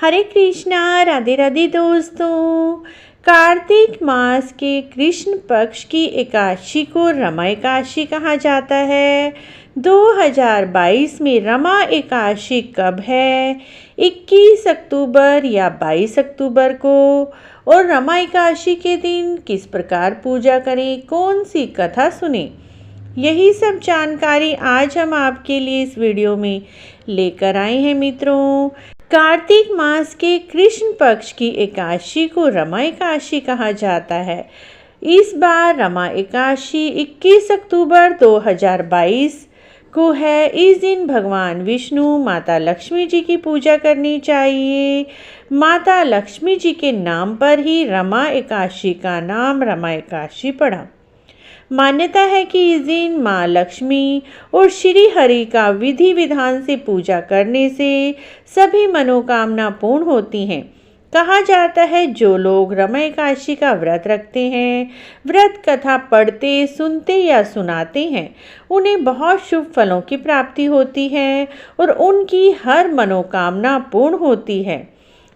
हरे कृष्णा, राधे राधे दोस्तों। कार्तिक मास के कृष्ण पक्ष की एकादशी को रमा एकादशी कहा जाता है। 2022 में रमा एकादशी कब है? 21 अक्टूबर या 22 अक्टूबर को। और रमा एकादशी के दिन किस प्रकार पूजा करें, कौन सी कथा सुने, यही सब जानकारी आज हम आपके लिए इस वीडियो में लेकर आए हैं मित्रों। कार्तिक मास के कृष्ण पक्ष की एकादशी को रमा एकादशी कहा जाता है। इस बार रमा एकादशी 21 अक्टूबर 2022 को है। इस दिन भगवान विष्णु, माता लक्ष्मी जी की पूजा करनी चाहिए। माता लक्ष्मी जी के नाम पर ही रमा एकादशी का नाम रमा एकादशी पड़ा। मान्यता है कि इस दिन माँ लक्ष्मी और श्री हरि का विधि विधान से पूजा करने से सभी मनोकामना पूर्ण होती हैं। कहा जाता है जो लोग रमा एकादशी का व्रत रखते हैं, व्रत कथा पढ़ते, सुनते या सुनाते हैं, उन्हें बहुत शुभ फलों की प्राप्ति होती है और उनकी हर मनोकामना पूर्ण होती है।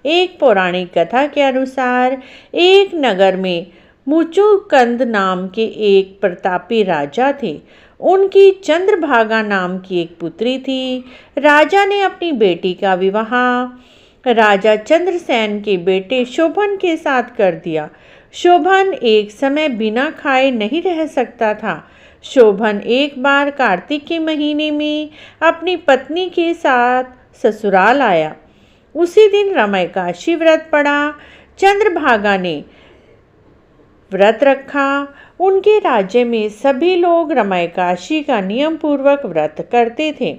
एक पौराणिक कथा के अनुसार एक नगर में मुचुकुंद नाम के एक प्रतापी राजा थे। उनकी चंद्रभागा नाम की एक पुत्री थी। राजा ने अपनी बेटी का विवाह राजा चंद्रसेन के बेटे शोभन के साथ कर दिया। शोभन एक समय बिना खाए नहीं रह सकता था। शोभन एक बार कार्तिक के महीने में अपनी पत्नी के साथ ससुराल आया। उसी दिन रमा एकादशी व्रत पड़ा। चंद्रभागा ने व्रत रखा। उनके राज्य में सभी लोग रमा एकादशी का नियम पूर्वक व्रत करते थे,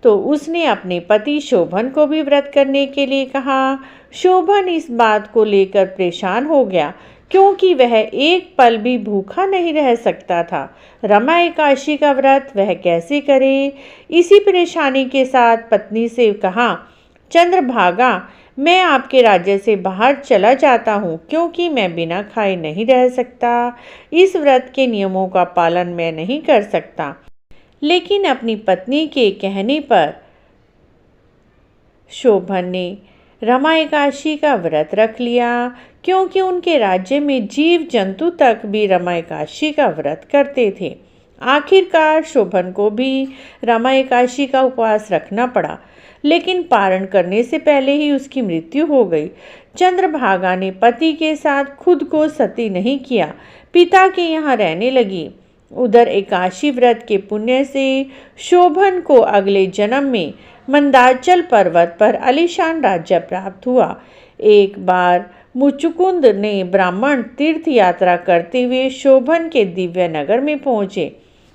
तो उसने अपने पति शोभन को भी व्रत करने के लिए कहा। शोभन इस बात को लेकर परेशान हो गया क्योंकि वह एक पल भी भूखा नहीं रह सकता था। रमा एकादशी का व्रत वह कैसे करे? इसी परेशानी के साथ पत्नी से कहा, चंद्रभागा, मैं आपके राज्य से बाहर चला जाता हूँ क्योंकि मैं बिना खाए नहीं रह सकता। इस व्रत के नियमों का पालन मैं नहीं कर सकता। लेकिन अपनी पत्नी के कहने पर शोभन ने रमा एकादशी का व्रत रख लिया क्योंकि उनके राज्य में जीव जंतु तक भी रमा एकादशी का व्रत करते थे। आखिरकार शोभन को भी रमा एकादशी का उपवास रखना पड़ा, लेकिन पारण करने से पहले ही उसकी मृत्यु हो गई। चंद्रभागा ने पति के साथ खुद को सती नहीं किया, पिता के यहाँ रहने लगी। उधर एकादशी व्रत के पुण्य से शोभन को अगले जन्म में मंदाचल पर्वत पर आलीशान राज्य प्राप्त हुआ। एक बार मुचुकुंद ने ब्राह्मण तीर्थ यात्रा करते हुए शोभन के दिव्य नगर में पहुंचे।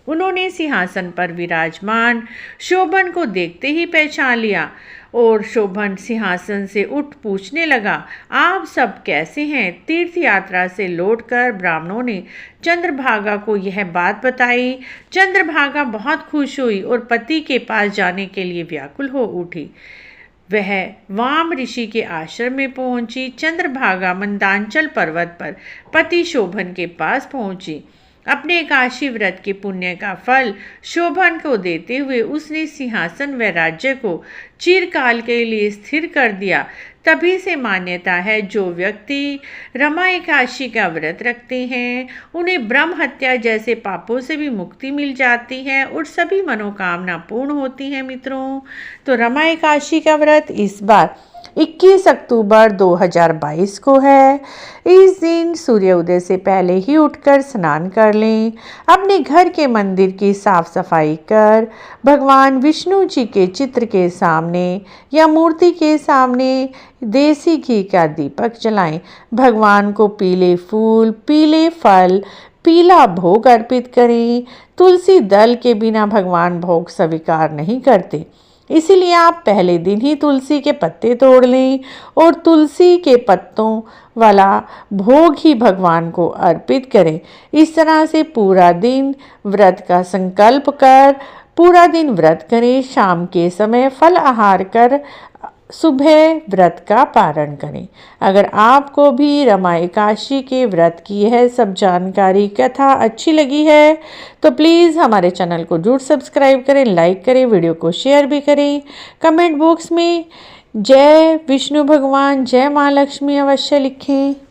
उन्होंने सिंहासन पर विराजमान शोभन को देखते ही पहचान लिया और शोभन सिंहासन से उठ पूछने लगा, आप सब कैसे हैं? तीर्थ यात्रा से लौटकर ब्राह्मणों ने चंद्रभागा को यह बात बताई। चंद्रभागा बहुत खुश हुई और पति के पास जाने के लिए व्याकुल हो उठी। वह वाम ऋषि के आश्रम में पहुंची। चंद्रभागा मंदांचल पर्वत पर पति शोभन के पास पहुंची। अपने एकादशी व्रत के पुण्य का फल शोभन को देते हुए उसने सिंहासन व राज्य को चिरकाल के लिए स्थिर कर दिया। तभी से मान्यता है जो व्यक्ति रमा एकादशी का व्रत रखते हैं उन्हें ब्रह्म हत्या जैसे पापों से भी मुक्ति मिल जाती है और सभी मनोकामना पूर्ण होती है मित्रों। तो रमा एकादशी का व्रत इस बार 21 अक्टूबर 2022 को है। इस दिन सूर्योदय से पहले ही उठकर स्नान कर लें। अपने घर के मंदिर की साफ सफाई कर भगवान विष्णु जी के चित्र के सामने या मूर्ति के सामने देसी घी का दीपक जलाएं। भगवान को पीले फूल, पीले फल, पीला भोग अर्पित करें। तुलसी दल के बिना भगवान भोग स्वीकार नहीं करते, इसीलिए आप पहले दिन ही तुलसी के पत्ते तोड़ लें और तुलसी के पत्तों वाला भोग ही भगवान को अर्पित करें। इस तरह से पूरा दिन व्रत का संकल्प कर पूरा दिन व्रत करें। शाम के समय फल आहार कर सुबह व्रत का पारण करें। अगर आपको भी रमा एकादशी के व्रत की यह सब जानकारी कथा अच्छी लगी है तो प्लीज़ हमारे चैनल को जरूर सब्सक्राइब करें, लाइक करें, वीडियो को शेयर भी करें। कमेंट बॉक्स में जय विष्णु भगवान, जय माँ लक्ष्मी अवश्य लिखें।